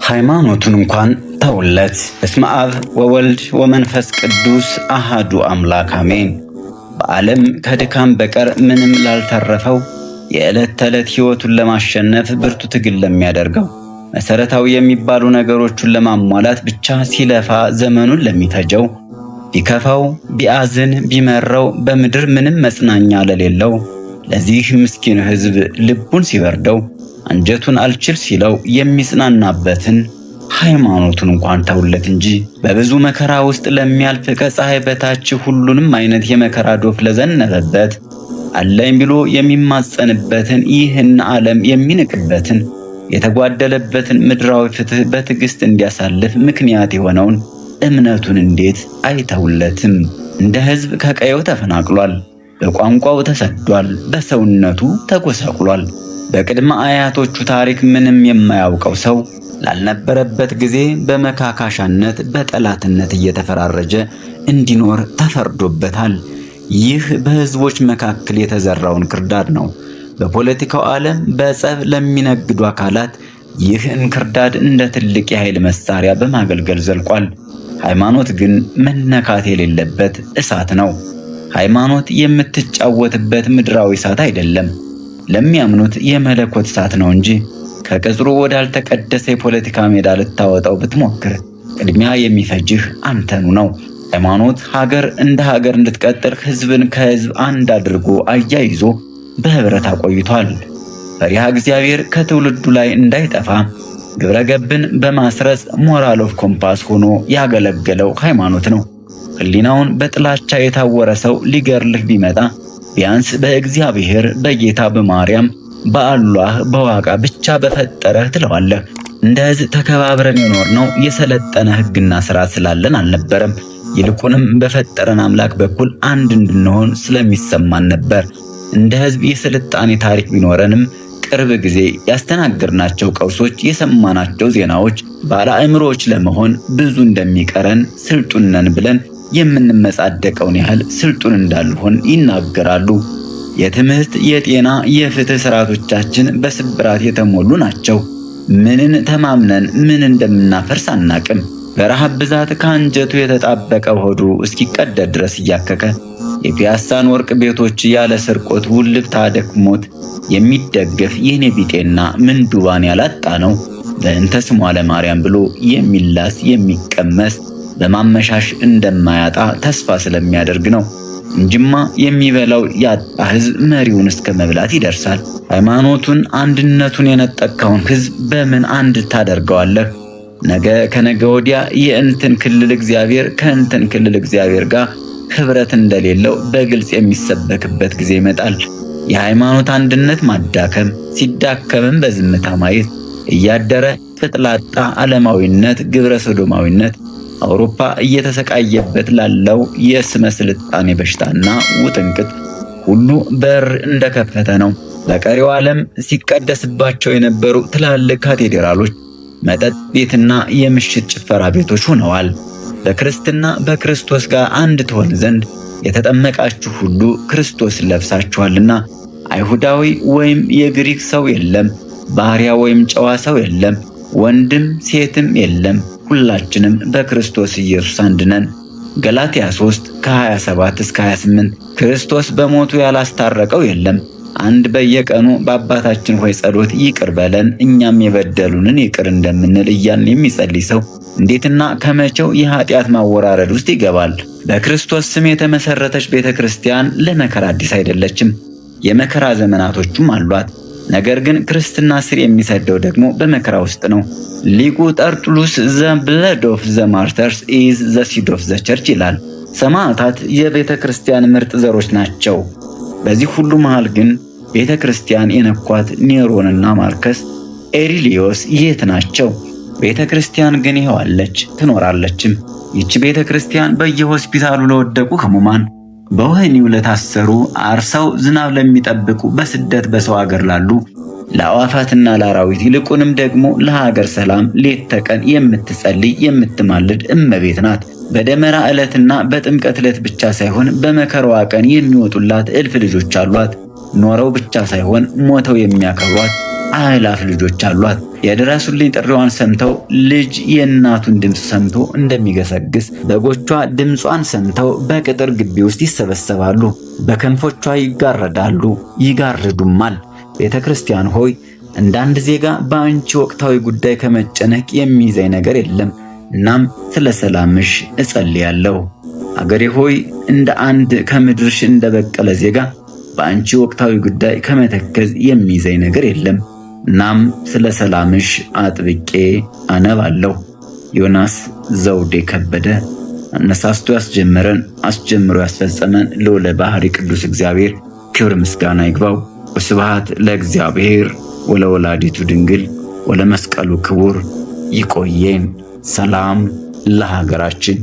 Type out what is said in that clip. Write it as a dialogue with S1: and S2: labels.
S1: ሃይማኖቱን እንኳን ተውለት። በስመ አብ ወወልድ ወመንፈስ ቅዱስ አሃዱ አምላክ አሜን። በዓለም ከድካም በቀር ምንም ላልተረፈው የዕለት ተዕለት ሕይወቱን ለማሸነፍ ብርቱ ትግል ለሚያደርገው መሰረታዊ የሚባሉ ነገሮችን ለማሟላት ብቻ ሲለፋ ዘመኑን ለሚፈጀው ቢከፋው ቢያዝን ቢመረው በምድር ምንም መጽናኛ ለሌለው ለዚህ ምስኪን ሕዝብ ልቡን ሲበርደው አንጀቱን አልችል ሲለው የሚጽናናበትን ሃይማኖቱን እንኳን ተውለት እንጂ በብዙ መከራ ውስጥ ለሚያልፍ ከፀሐይ በታች ሁሉንም አይነት የመከራ ዶፍ ለዘነበበት አለኝ ብሎ የሚማጸንበትን ይህን ዓለም የሚንቅበትን የተጓደለበትን ምድራዊ ፍትህ በትዕግስት እንዲያሳልፍ ምክንያት የሆነውን እምነቱን እንዴት አይተውለትም? እንደ ሕዝብ ከቀየው ተፈናቅሏል፣ በቋንቋው ተሰዷል፣ በሰውነቱ ተጎሳቁሏል። በቅድመ አያቶቹ ታሪክ ምንም የማያውቀው ሰው ላልነበረበት ጊዜ በመካካሻነት በጠላትነት እየተፈራረጀ እንዲኖር ተፈርዶበታል። ይህ በሕዝቦች መካከል የተዘራውን ክርዳድ ነው። በፖለቲካው ዓለም በጸብ ለሚነግዱ አካላት ይህ እንክርዳድ እንደ ትልቅ የኃይል መሳሪያ በማገልገል ዘልቋል። ሃይማኖት ግን መነካት የሌለበት እሳት ነው። ሃይማኖት የምትጫወትበት ምድራዊ እሳት አይደለም። ለሚያምኑት የመለኮት እሳት ነው እንጂ ከቅጽሩ ወዳልተቀደሰ የፖለቲካ ሜዳ ልታወጣው ብትሞክር ቅድሚያ የሚፈጅህ አንተኑ ነው። ሃይማኖት ሀገር እንደ ሀገር እንድትቀጥል ሕዝብን ከሕዝብ አንድ አድርጎ አያይዞ በህብረት አቆይቷል። ፈሪሃ እግዚአብሔር ከትውልዱ ላይ እንዳይጠፋ ግብረ ገብን በማስረጽ ሞራል ኦፍ ኮምፓስ ሆኖ ያገለገለው ሃይማኖት ነው። ሕሊናውን በጥላቻ የታወረ ሰው ሊገርልህ ቢመጣ ቢያንስ በእግዚአብሔር በጌታ በማርያም በአላህ በዋቃ ብቻ በፈጠረህ ትለዋለህ። እንደ ሕዝብ ተከባብረን የኖርነው የሰለጠነ ሕግና ሥርዓት ስላለን አልነበረም። ይልቁንም በፈጠረን አምላክ በኩል አንድ እንድንሆን ስለሚሰማን ነበር። እንደ ሕዝብ የስልጣኔ ታሪክ ቢኖረንም ቅርብ ጊዜ ያስተናገርናቸው ቀውሶች፣ የሰማናቸው ዜናዎች ባለ አእምሮዎች ለመሆን ብዙ እንደሚቀረን ስልጡን ነን ብለን የምንመጻደቀውን ያህል ስልጡን እንዳልሆን ይናገራሉ። የትምህርት፣ የጤና፣ የፍትህ ስርዓቶቻችን በስብራት የተሞሉ ናቸው። ምንን ተማምነን ምን እንደምናፈርስ አናቅም። በረሃብ ብዛት ከአንጀቱ የተጣበቀ ሆዱ እስኪቀደድ ድረስ እያከከ የፒያሳን ወርቅ ቤቶች ያለ ስርቆት ውልብታ ደክሞት የሚደገፍ የኔ ቢጤና ምንዱባን ያላጣ ነው። በእንተ ስሟ ለማርያም ብሎ የሚላስ የሚቀመስ በማመሻሽ እንደማያጣ ተስፋ ስለሚያደርግ ነው እንጂማ የሚበላው ያጣ ሕዝብ መሪውን እስከ መብላት ይደርሳል። ሃይማኖቱን አንድነቱን የነጠቀውን ሕዝብ በምን አንድ ታደርገዋለህ? ነገ ከነገ ወዲያ የእንትን ክልል እግዚአብሔር ከእንትን ክልል እግዚአብሔር ጋር ኅብረት እንደሌለው በግልጽ የሚሰበክበት ጊዜ ይመጣል። የሃይማኖት አንድነት ማዳከም፣ ሲዳከምም በዝምታ ማየት፣ እያደረ ቅጥላጣ ዓለማዊነት፣ ግብረ ሰዶማዊነት አውሮፓ እየተሰቃየበት ላለው የስመ ስልጣኔ በሽታና ውጥንቅጥ ሁሉ በር እንደከፈተ ነው። በቀሪው ዓለም ሲቀደስባቸው የነበሩ ትላልቅ ካቴድራሎች መጠጥ ቤትና የምሽት ጭፈራ ቤቶች ሆነዋል። በክርስትና በክርስቶስ ጋር አንድ ትሆን ዘንድ የተጠመቃችሁ ሁሉ ክርስቶስን ለብሳችኋልና አይሁዳዊ ወይም የግሪክ ሰው የለም፣ ባሪያ ወይም ጨዋ ሰው የለም፣ ወንድም ሴትም የለም፣ ሁላችንም በክርስቶስ ኢየሱስ አንድ ነን። ገላትያ 3 ከ27 እስከ 28። ክርስቶስ በሞቱ ያላስታረቀው የለም። አንድ በየቀኑ በአባታችን ሆይ ጸሎት ይቅር በለን እኛም የበደሉንን ይቅር እንደምንል እያልን የሚጸልይ ሰው እንዴትና ከመቼው የኃጢአት ማወራረድ ውስጥ ይገባል? በክርስቶስ ስም የተመሰረተች ቤተ ክርስቲያን ለመከራ አዲስ አይደለችም። የመከራ ዘመናቶቹም አሏት። ነገር ግን ክርስትና ስር የሚሰደው ደግሞ በመከራ ውስጥ ነው። ሊቁ ጠርጡሉስ ዘ ብለድ ኦፍ ዘ ማርተርስ ኢዝ ዘ ሲድ ኦፍ ዘ ቸርች ይላል። ሰማዕታት የቤተ ክርስቲያን ምርጥ ዘሮች ናቸው። በዚህ ሁሉ መሃል ግን ቤተ ክርስቲያን የነኳት ኔሮንና ማርከስ ኤሪሊዮስ የት ናቸው? ቤተ ክርስቲያን ግን ይኸዋለች ትኖራለችም። ይህች ቤተ ክርስቲያን በየሆስፒታሉ ለወደቁ ሕሙማን፣ በወህኒው ለታሰሩ፣ አርሰው ዝናብ ለሚጠብቁ፣ በስደት በሰው ሀገር ላሉ ለአዋፋትና ለአራዊት ይልቁንም ደግሞ ለሀገር ሰላም ሌት ተቀን የምትጸልይ የምትማልድ እመቤት ናት። በደመራ ዕለትና በጥምቀት ዕለት ብቻ ሳይሆን በመከራዋ ቀን የሚወጡላት እልፍ ልጆች አሏት። ኖረው ብቻ ሳይሆን ሞተው የሚያከብሯት አእላፍ ልጆች አሏት። የድረሱልኝ ጥሪዋን ሰምተው ልጅ የእናቱን ድምፅ ሰምቶ እንደሚገሰግስ በጎቿ ድምጿን ሰምተው በቅጥር ግቢ ውስጥ ይሰበሰባሉ። በክንፎቿ ይጋረዳሉ፣ ይጋርዱማል። ቤተ ክርስቲያን ሆይ እንደ አንድ ዜጋ በአንቺ ወቅታዊ ጉዳይ ከመጨነቅ የሚይዘኝ ነገር የለም። እናም ስለ ሰላምሽ እጸልያለሁ። አገሬ ሆይ እንደ አንድ ከምድርሽ እንደበቀለ ዜጋ በአንቺ ወቅታዊ ጉዳይ ከመተከዝ የሚይዘኝ ነገር የለም። እናም ስለ ሰላምሽ አጥብቄ አነባለሁ። ዮናስ ዘውዴ ከበደ። አነሳስቶ ያስጀመረን አስጀምሮ ያስፈጸመን ልዑለ ባሕርይ ቅዱስ እግዚአብሔር ክብር ምስጋና ይግባው። ወስብሐት ለእግዚአብሔር ወለወላዲቱ ድንግል ወለመስቀሉ ክቡር። ይቆየን። ሰላም ለሀገራችን።